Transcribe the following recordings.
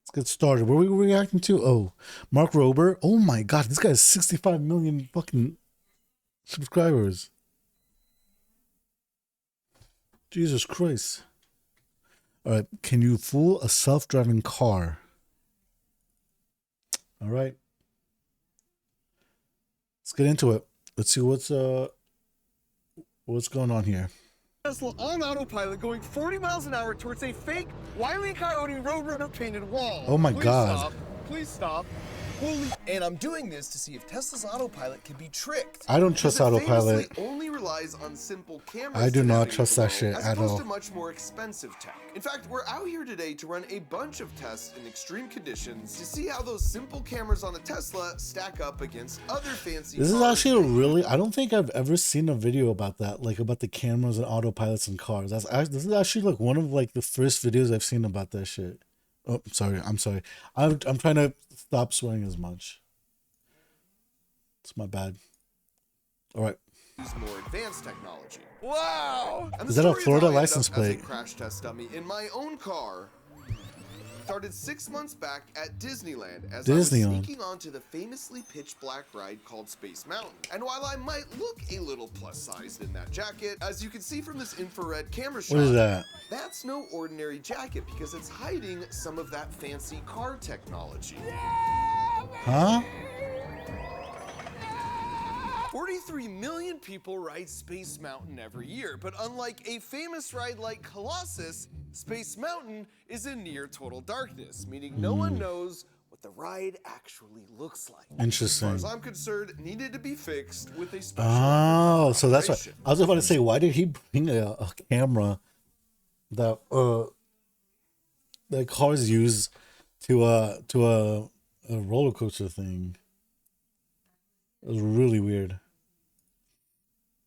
Let's get started. What were we reacting to? Oh, Mark Rober. Oh my god, this guy has 65 million fucking subscribers. Jesus Christ. Alright, can you fool a self-driving car? Alright. Let's get into it. Let's see what's going on here. Tesla on autopilot going 40 miles an hour towards a fake Wile E. Coyote Roadrunner painted wall. Oh my god. Please stop. Holy, and I'm doing this to see if Tesla's autopilot can be tricked. I don't trust autopilot. Only relies on simple cameras. I do not trust that shit at all. As opposed to much more expensive tech. In fact, we're out here today to run a bunch of tests in extreme conditions to see how those simple cameras on a Tesla stack up against other fancy This is cars. actually a really, I don't think I've ever seen a video about that, like about the cameras and autopilots in cars. This is actually like one of like the first videos I've seen about that shit. Oh, I'm sorry. I'm trying to stop swearing as much. It's my bad. All right. Use more advanced technology. Wow! Is that a Florida license plate? As a crash test dummy in my own car. Started 6 months back at Disneyland as I was sneaking onto the famously pitch black ride called Space Mountain. And while I might look a little plus sized in that jacket, as you can see from this infrared camera shot, What is that? That's no ordinary jacket because it's hiding some of that fancy car technology. Huh? 43 million people ride Space Mountain every year, but unlike a famous ride like Colossus, Space Mountain is in near total darkness, meaning no one knows what the ride actually looks like. Interesting. As far as I'm concerned, needed to be fixed with a special Oh, so that's what operation. I was about to say. Why did he bring a camera that that cars use to a roller coaster thing? It was really weird.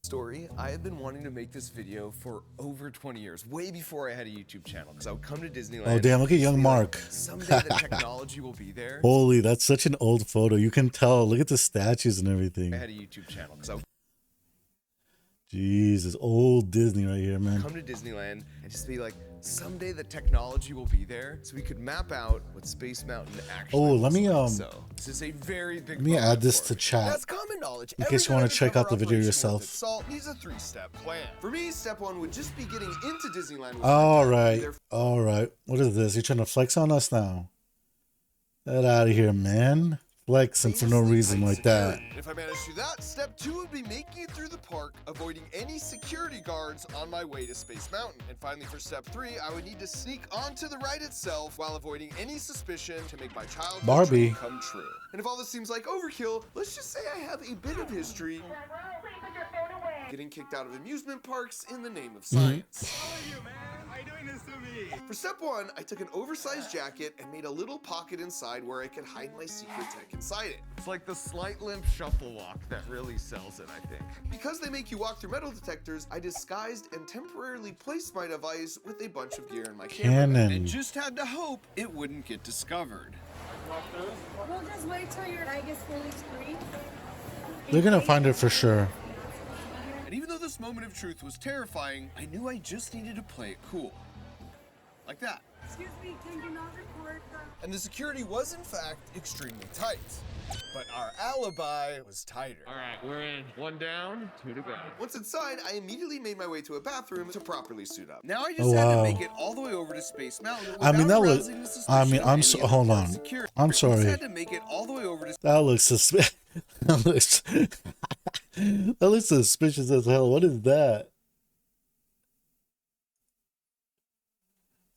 Story, I have been wanting to make this video for over 20 years, way before I had a YouTube channel, because I would come to Disneyland. Oh damn, look at young Mark. Someday the technology will be there. Holy, that's such an old photo. You can tell. Look at the statues and everything. I had a YouTube channel, because I would Jesus, old Disney right here, man. come to Disneyland and just be like, someday the technology will be there, so we could map out what Space Mountain actually Oh, let looks me like. So this is a very big. Let me add this to chat. That's common knowledge. In case you want to check out the video yourself. Salt needs a 3-step plan. For me, step 1 would just be getting into Disneyland. With All right. All right. What is this? You're trying to flex on us now? Get out of here, man. Flexing for no reason like that. If I manage to do that, step 2 would be making it through the park, avoiding any security guards on my way to Space Mountain. And finally, for step 3, I would need to sneak onto the ride itself while avoiding any suspicion to make my childhood Barbie dream come true. And if all this seems like overkill, let's just say I have a bit of history getting kicked out of amusement parks in the name of science. For step 1, I took an oversized jacket and made a little pocket inside where I could hide my secret tech inside it. It's like the slight limp shuffle walk that really sells it, I think. Because they make you walk through metal detectors, I disguised and temporarily placed my device with a bunch of gear in my camera. And just had to hope it wouldn't get discovered. We'll just wait till your eye gets fully free. They're gonna find it for sure. And even though this moment of truth was terrifying, I knew I just needed to play it cool. Like that. Excuse me, can you not record the... And the security was in fact extremely tight. But our alibi was tighter. All right, we're in. 1 down, 2 to go. Once inside, I immediately made my way to a bathroom to properly suit up. Now I just had to make it all the way over to Space Mountain. I mean, that was. I mean, I'm so. hold on. I'm sorry. Had to make it all the way over to. That looks suspicious. that looks suspicious as hell. What is that?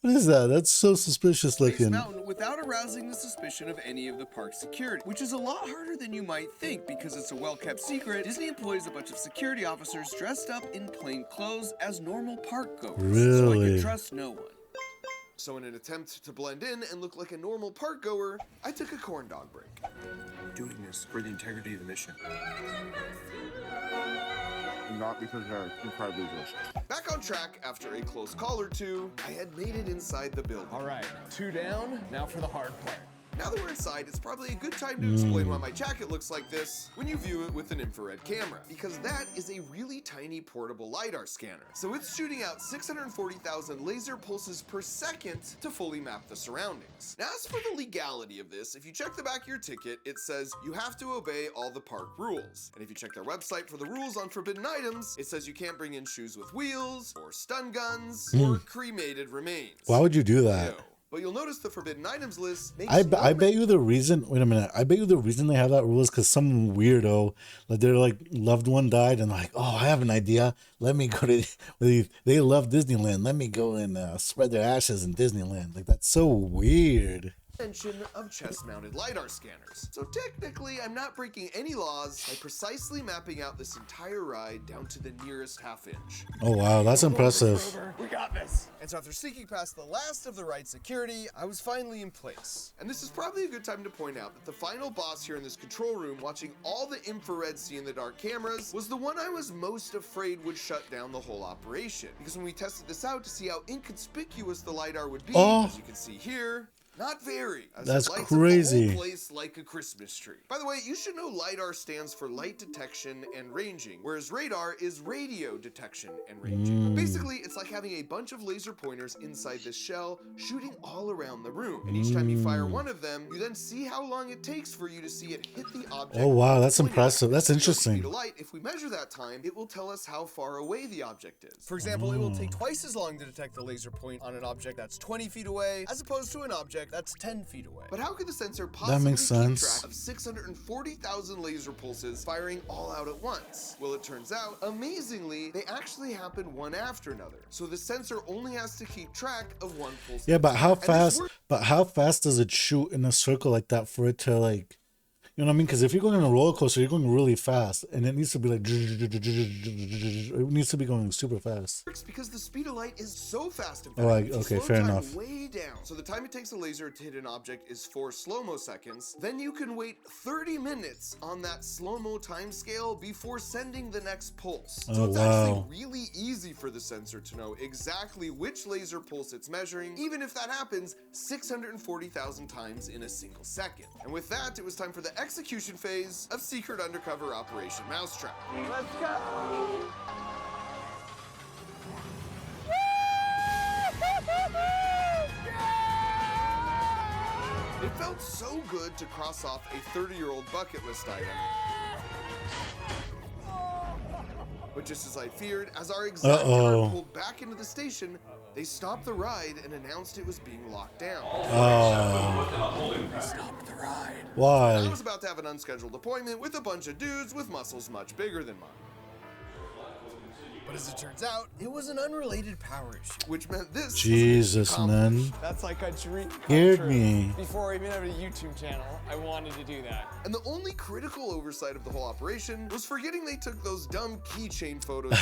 What is that? That's so suspicious looking. Space Mountain without arousing the suspicion of any of the park's security, which is a lot harder than you might think because it's a well-kept secret. Disney employs a bunch of security officers dressed up in plain clothes as normal park goers. So I Really? could trust no one. So in an attempt to blend in and look like a normal park goer, I took a corn dog break. Doing this for the integrity of the mission. Not because they're incredibly delicious. Back on track after a close call or two, I had made it inside the building. All right, 2 down. Now for the hard part. Now that we're inside, it's probably a good time to explain why my jacket looks like this when you view it with an infrared camera, because that is a really tiny portable LiDAR scanner. So it's shooting out 640,000 laser pulses per second to fully map the surroundings. Now, as for the legality of this, if you check the back of your ticket, it says you have to obey all the park rules. And if you check their website for the rules on forbidden items, it says you can't bring in shoes with wheels, or stun guns, or cremated remains. Why would you do that? No. But you'll notice the forbidden items list makes I bet you the reason. Wait a minute. I bet you the reason they have that rule is because some weirdo, like their like loved one died, and like, oh, I have an idea. Let me go to. They love Disneyland. Let me go and spread their ashes in Disneyland. Like that's so weird. Mention of chest-mounted LiDAR scanners. So technically, I'm not breaking any laws by precisely mapping out this entire ride down to the nearest half-inch. Oh wow, that's impressive. We got this. And so after sneaking past the last of the ride security, I was finally in place. And this is probably a good time to point out that the final boss here in this control room, watching all the infrared see-in-the-dark cameras, was the one I was most afraid would shut down the whole operation. Because when we tested this out to see how inconspicuous the LiDAR would be, as you can see here, not very. That's it lights crazy. Up the whole place like a Christmas tree. By the way, you should know LiDAR stands for light detection and ranging, whereas radar is radio detection and ranging. Basically, it's like having a bunch of laser pointers inside this shell, shooting all around the room. And each time you fire one of them, you then see how long it takes for you to see it hit the object. Oh wow, that's pointed at impressive. it. That's Speed interesting. of light, if we measure that time, it will tell us how far away the object is. For example, it will take twice as long to detect the laser point on an object that's 20 feet away, as opposed to an object that's 10 feet away. But how could the sensor possibly makes sense. keep track of 640,000 laser pulses firing all out at once? Well, it turns out, amazingly, they actually happen one after another. So the sensor only has to keep track of one pulse. Yeah, but how And this fast? works- But how fast does it shoot in a circle like that for it to like? You know what I mean? Because if you're going on a roller coaster, you're going really fast, and it needs to be like, it needs to be going super fast. Works because the speed of light is so fast. In Oh, fact, if you okay, slow fair time enough. Way down. So the time it takes a laser to hit an object is 4 slow-mo seconds. Then you can wait 30 minutes on that slow-mo time scale before sending the next pulse. So Oh, it's wow. actually really easy for the sensor to know exactly which laser pulse it's measuring, even if that happens 640,000 times in a single second. And with that, it was time for the execution phase of Secret Undercover Operation Mousetrap. Let's go! It felt so good to cross off a 30-year-old bucket list item. But just as I feared, as our exec car pulled back into the station, they stopped the ride and announced it was being locked down. Stopped the ride. I Why? was about to have an unscheduled appointment with a bunch of dudes with muscles much bigger than mine. But as it turns out, it was an unrelated power issue, which meant this was Jesus, man. That's like a dream come Scared true. me. Before I even had a YouTube channel, I wanted to do that. And the only critical oversight of the whole operation was forgetting they took those dumb keychain photos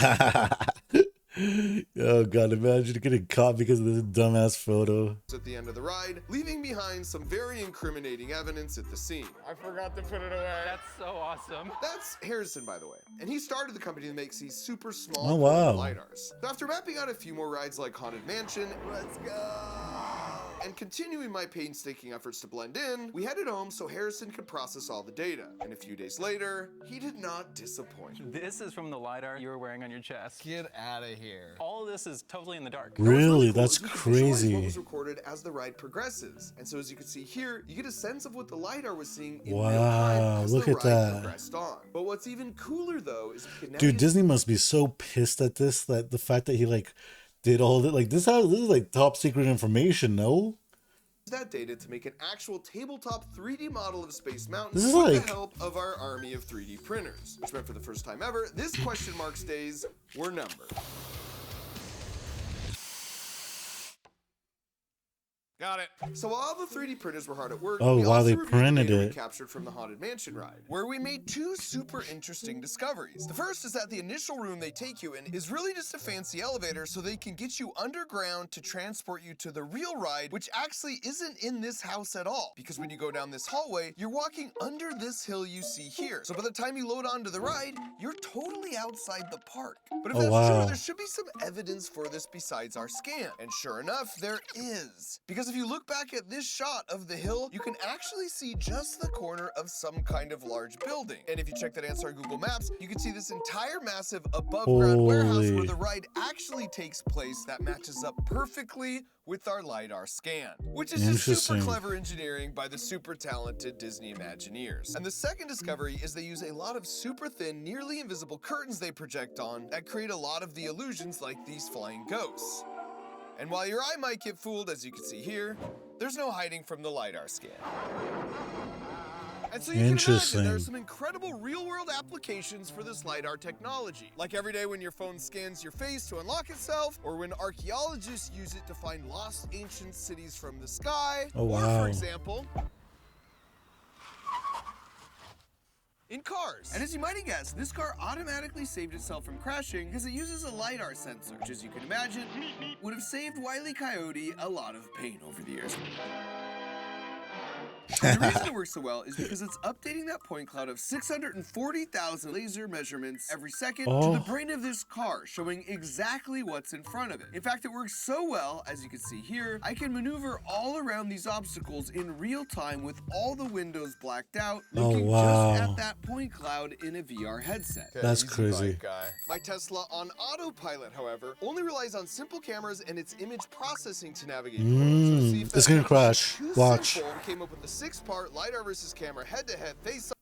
Oh god, imagine getting caught because of this dumbass photo. at the end of the ride, leaving behind some very incriminating evidence at the scene. I forgot to put it away. That's so awesome. That's Harrison, by the way, and he started the company that makes these super small Oh, wow. LiDARs. So after mapping out a few more rides like Haunted Mansion, let's go, and continuing my painstaking efforts to blend in, we headed home so Harrison could process all the data. And a few days later, he did not disappoint. This is from the LiDAR you were wearing on your chest. Get out of here. All of this is totally in the dark. What's Really? cool That's is we can visualize crazy. What was recorded as the ride progresses, and so as you can see here, you get a sense of what the LiDAR was seeing in real Wow, time as look the at ride that. progressed on. But what's even cooler though is we can now Dude, use Disney must be so pissed at this, that the fact that he like did all that, like this is like top secret information, no? that data to make an actual tabletop 3D model of Space Mountain This is with like- the help of our army of 3D printers, which meant for the first time ever, this question marks days were numbered. Got it. So while all the 3D printers were hard at work, Oh, we wow, also they reviewed the printed data we it. captured from the Haunted Mansion ride, where we made 2 super interesting discoveries. The first is that the initial room they take you in is really just a fancy elevator so they can get you underground to transport you to the real ride, which actually isn't in this house at all. Because when you go down this hallway, you're walking under this hill you see here. So by the time you load onto the ride, you're totally outside the park. But if Oh, that's wow. true, there should be some evidence for this besides our scan. And sure enough, there is. Because if you look back at this shot of the hill, you can actually see just the corner of some kind of large building. And if you check that answer on Google Maps, you can see this entire massive above-ground warehouse where Holy. the ride actually takes place that matches up perfectly with our LiDAR scan, which is just super Interesting. clever engineering by the super talented Disney Imagineers. And the second discovery is they use a lot of super thin, nearly invisible curtains they project on that create a lot of the illusions like these flying ghosts. And while your eye might get fooled, as you can see here, there's no hiding from the LiDAR scan. And so you can imagine Interesting. there are some incredible real-world applications for this LiDAR technology. Like every day when your phone scans your face to unlock itself, or when archaeologists use it to find lost ancient cities from the sky. Oh, or, wow. for example, in cars. And as you might have guessed, this car automatically saved itself from crashing because it uses a LiDAR sensor, which, as you can imagine, would have saved Wile E. Coyote a lot of pain over the years. And the reason it works so well is because it's updating that point cloud of 640,000 laser measurements every second to the brain of this car, showing exactly what's in front of it. In fact, it works so well, as you can see here, I can maneuver all around these obstacles in real time with all the windows blacked out, looking wow. just at that point cloud in a VR headset. That's crazy. My Tesla on autopilot, however, only relies on simple cameras and its image processing to navigate the road. So to see if It's that gonna crash. too Watch. simple, we came up with a 6-part LiDAR versus camera head-to-head face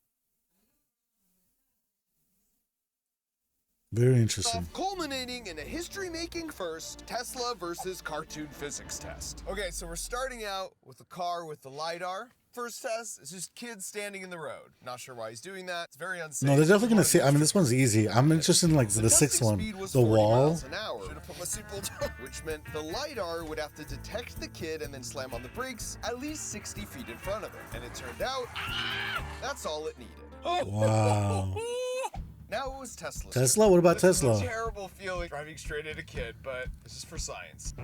Very interesting. off, culminating in a history-making first Tesla versus cartoon physics test. Okay, so we're starting out with a car with the LiDAR. First test is just kids standing in the road. Not sure why he's doing that. It's very unsafe. No, they're definitely gonna see. I mean, this one's easy. I'm interested in like the sixth testing one, speed was the 40 wall. miles an hour. Should have put my seatbelt on, which meant the LiDAR would have to detect the kid and then slam on the brakes at least 60 feet in front of it. And it turned out, that's all it needed. Wow. Now it was Tesla. Tesla? What about This is Tesla? a terrible feeling driving straight at a kid, but this is for science.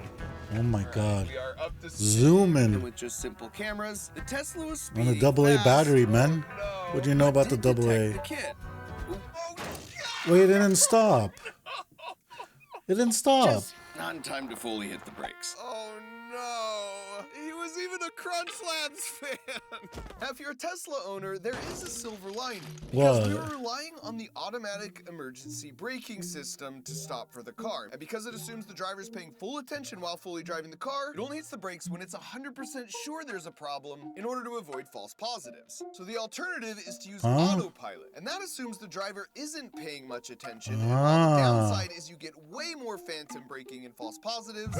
Oh my God. We are up to Zoom speed, in. and with just simple cameras, the Tesla was On a speeding AA fast. battery, man. Oh, no. What do you know about the Didn't detect AA? the kid. Oh, Wait, it didn't stop. It didn't stop. Just not in time to fully hit the brakes. Oh no! He was even a Crunch Labs fan! Now, if you're a Tesla owner, there is a silver lining. Because we What? were relying on the automatic emergency braking system to stop for the car. And because it assumes the driver's paying full attention while fully driving the car, it only hits the brakes when it's 100% sure there's a problem in order to avoid false positives. So the alternative is to use autopilot. And that assumes the driver isn't paying much attention. And while the downside is you get way more phantom braking and false positives,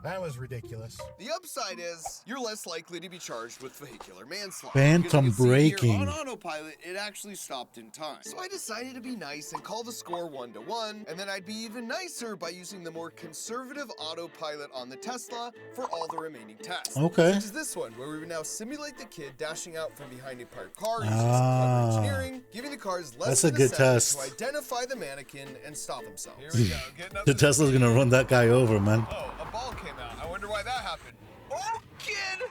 That was ridiculous. the upside is you're less likely to be charged with vehicular manslaughter. Phantom Because you can see here, braking. on autopilot, it actually stopped in time. So I decided to be nice and call the score 1-1, and then I'd be even nicer by using the more conservative autopilot on the Tesla for all the remaining tests. Okay. Such as this one, where we would now simulate the kid dashing out from behind a parked car using some clever engineering, giving the cars less That's a than good second test. to identify the mannequin and stop himself. Here we go, getting up The to Tesla's gonna run that guy over, man. Oh, a ball came out. I wonder why that happened. Oh, kid!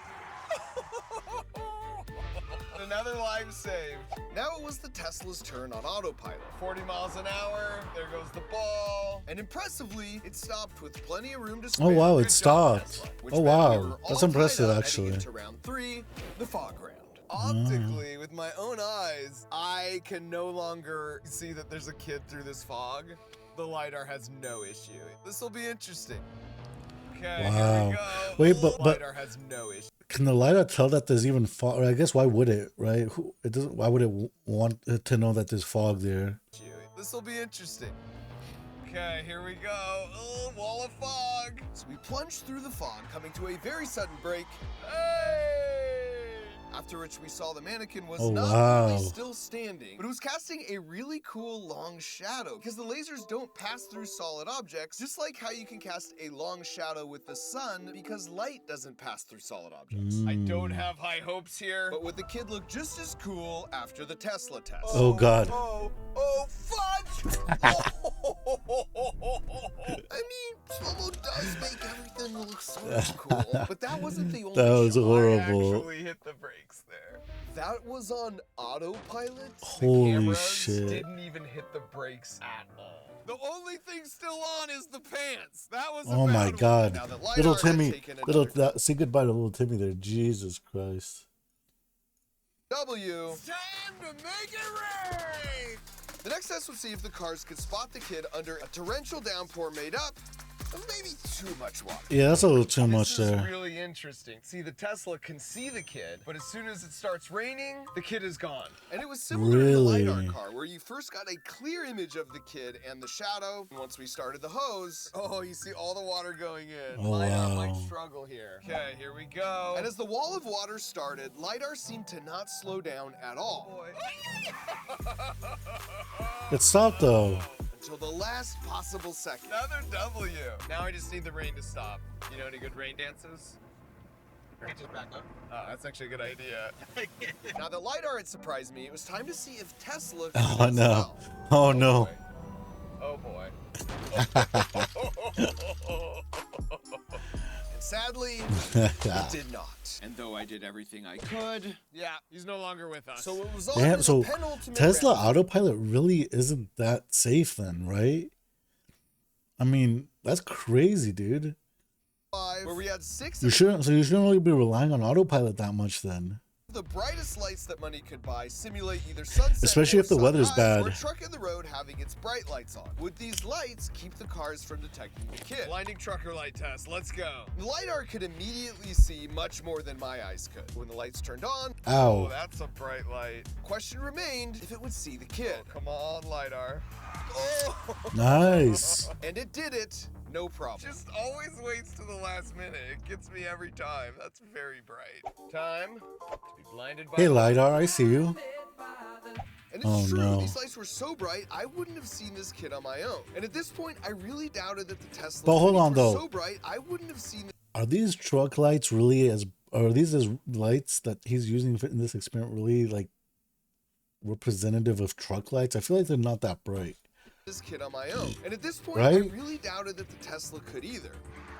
Another life saved. Now it was the Tesla's turn on autopilot. 40 miles an hour, there goes the ball. And impressively, it stopped with plenty of room to spin. Oh wow, Good it job, stopped. Tesla. Which Oh meant we wow, were that's all impressive tied up actually. heading into round 3, the fog round. Optically, with my own eyes, I can no longer see that there's a kid through this fog. The LiDAR has no issue. This will be interesting. Okay, here Wow. we go. Wait, but- LiDAR has no issue. Can the LiDAR tell that there's even fog? I guess why would it, right? It doesn't. Why would it want it to know that there's fog there? This will be interesting. Okay, here we go. Oh, wall of fog. So we plunged through the fog, coming to a very sudden break. Hey! After which we saw the mannequin was Oh, not wow. only still standing, but it was casting a really cool long shadow. Because the lasers don't pass through solid objects, just like how you can cast a long shadow with the sun, because light doesn't pass through solid objects. I don't have high hopes here, but would the kid look just as cool after the Tesla test? Oh God. Oh, fudge! I mean, slow-mo does make everything look so cool, but that wasn't the only That was shot. horrible. I actually hit the brakes there. That was on autopilot. Holy the cameras shit. didn't even hit the brakes at all. The only thing still on is the pants. That was Oh my God. Now that LiDAR Little had Timmy. taken another Say goodbye to little Timmy there. Jesus Christ. W. It's time to make it rain! The next test would see if the cars could spot the kid under a torrential downpour made up of maybe too much water. Yeah, that's a little too much This is there. really interesting. See, the Tesla can see the kid, but as soon as it starts raining, the kid is gone. And it was similar to the Really? LiDAR car, where you first got a clear image of the kid and the shadow. And once we started the hose, oh, you see all the water going in. Oh, LiDAR wow. might struggle here. Okay, here we go. And as the wall of water started, LiDAR seemed to not slow down at all. It stopped though. Until the last possible second. Another W. Now I just need the rain to stop. You know any good rain dances? Just back up. Oh, that's actually a good idea. Now that LiDAR had surprised me, it was time to see if Tesla could Oh do as no. well. Oh no. Oh boy. And sadly, it did not. And though I did everything I could, Yeah, he's no longer with us. so it was all Damn, the so penultimate Tesla round. autopilot really isn't that safe then, right? I mean, that's crazy, dude. Where we had 6 You shouldn't really be relying on autopilot that much then. the brightest lights that money could buy simulate either sunset, Especially or if the weather's sunrise, or bad. a truck in the road having its bright lights on. Would these lights keep the cars from detecting the kid? Blinding trucker light test. Let's go. The LiDAR could immediately see much more than my eyes could. When the lights turned on, Ow. that's a bright light. Question remained if it would see the kid. Come on, LiDAR. Oh! Nice. And it did it, no problem. Just always waits to the last minute. It gets me every time. That's very bright. Time to be blinded by Hey, LiDAR, I see you. And it's Oh, true, no. these lights were so bright, I wouldn't have seen this kid on my own. And at this point, I really doubted that the Tesla But hold on, were though. so bright, I wouldn't have seen Are these truck lights really are these as lights that he's using in this experiment really like representative of truck lights? I feel like they're not that bright. this kid on my own. And at this point, Right? I really doubted that the Tesla could either.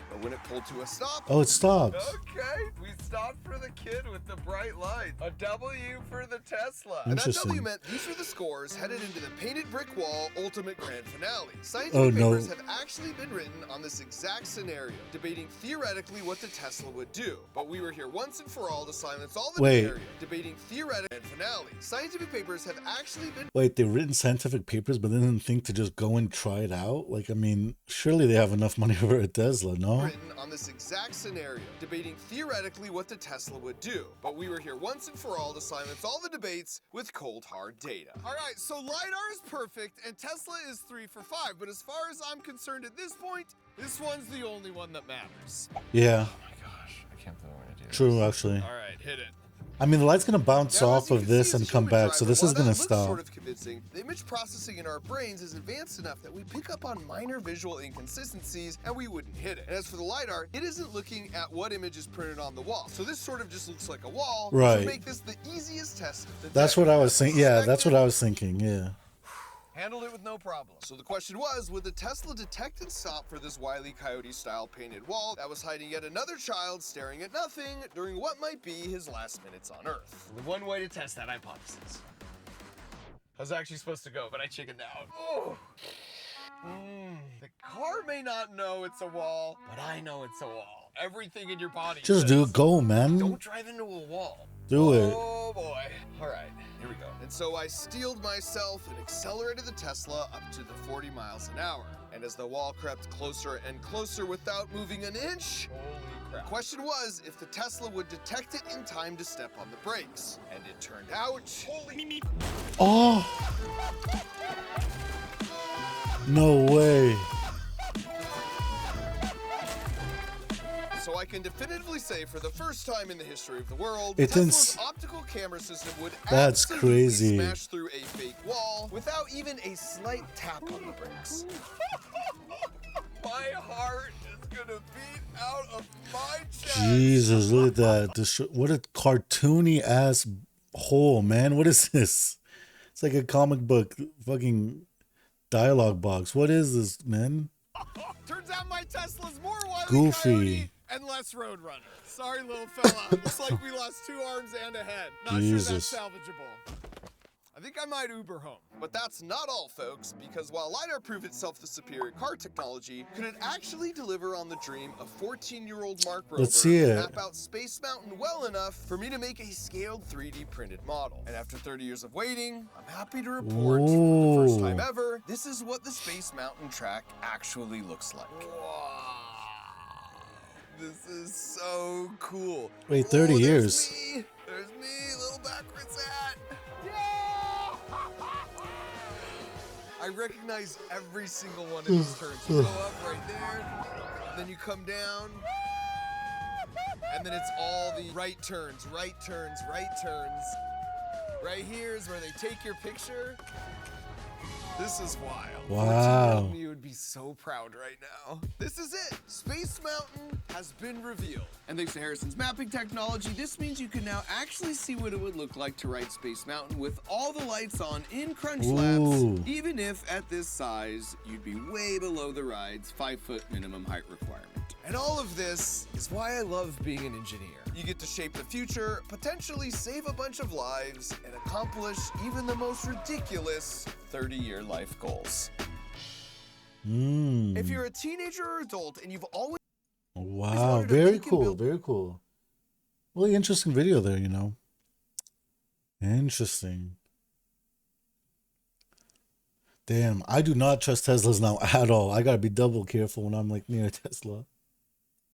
But when it pulled to a stop, Oh, it stopped. okay, we stopped for the kid with the bright light. A W for the Tesla. And that Interesting. W meant these were the scores headed into the painted brick wall ultimate grand finale. Oh, Scientific no. papers have actually been written on this exact scenario, debating theoretically what the Tesla would do. But we were here once and for all to silence all the Wait. area, debating theoretically grand finale. Scientific papers have actually been Wait, they've written scientific papers, but they didn't think to just go and try it out? Like, I mean, surely they have enough money for a Tesla, no? written on this exact scenario, debating theoretically what the Tesla would do. But we were here once and for all to silence all the debates with cold hard data. All right, so LiDAR is perfect and Tesla is 3 for 5. But as far as I'm concerned at this point, this one's the only one that matters. Yeah, Oh my gosh, I can't believe we're gonna do true, actually. All right, hit it. I mean, the light's gonna bounce Now, as off you of can this see, and as a come human back, so driver, this while is that gonna looks stop. Sort of convincing. The image processing in our brains is advanced enough that we pick up on minor visual inconsistencies and we wouldn't hit it. And as for the LiDAR, it isn't looking at what image is printed on the wall. So this sort of just looks like a wall. Right. To make this the easiest test. of the That's day. what I was thinking. Yeah, that's what I Expected, was thinking. Yeah. Handled it with no problem. So the question was, would the Tesla detect and stop for this Wile E. Coyote-style painted wall that was hiding yet another child staring at nothing during what might be his last minutes on Earth? Only one way to test that hypothesis. I was actually supposed to go, but I chickened out. Oh. The car may not know it's a wall, but I know it's a wall. Everything in your body Just says, do it. Go, man. don't drive into a wall. Do it. Oh boy. All right, here we go. And so I steeled myself and accelerated the Tesla up to the 40 miles an hour. And as the wall crept closer and closer without moving an inch, holy crap. The question was if the Tesla would detect it in time to step on the brakes. And it turned out, Oh. No way. so I can definitively say for the first time in the history of the world, It didn't Tesla's s- optical camera system would That's absolutely crazy. smash through a fake wall without even a slight tap on the brakes. My heart is gonna beat out of my chest. Jesus, look at that. What a cartoony ass hole, man. What is this? It's like a comic book fucking dialogue box. What is this, man? Turns out my Tesla's more Wile E. Goofy. Coyote and less Roadrunner. Sorry, little fella. Looks like we lost 2 arms and a head. Not Jesus. sure that's salvageable. I think I might Uber home. But that's not all, folks, because while LiDAR proved itself the superior car technology, could it actually deliver on the dream of 14-year-old Mark Rober Let's see and it. map out Space Mountain well enough for me to make a scaled 3D printed model? And after 30 years of waiting, I'm happy to report for the first time Ooh. ever, this is what the Space Mountain track actually looks like. Wow. This is so cool. Wait, 30 Oh, years. There's me, little backwards hat. I recognize every single one of these turns. You go up right there, then you come down, and then it's all the right turns, right turns, right turns. Right here is where they take your picture. This is wild. Wow. 14-year-old me would be so proud right now. This is it. Space Mountain has been revealed. And thanks to Harrison's mapping technology, this means you can now actually see what it would look like to ride Space Mountain with all the lights on in Crunch Labs, Ooh. even if at this size, you'd be way below the ride's 5-foot minimum height requirement. And all of this is why I love being an engineer. You get to shape the future, potentially save a bunch of lives, and accomplish even the most ridiculous 30-year life goals. If you're a teenager or adult and you've always Wow, wanted to very make and cool, build- very cool. Really interesting video there, you know. Interesting. Damn, I do not trust Teslas now at all. I gotta be double careful when I'm like near a Tesla.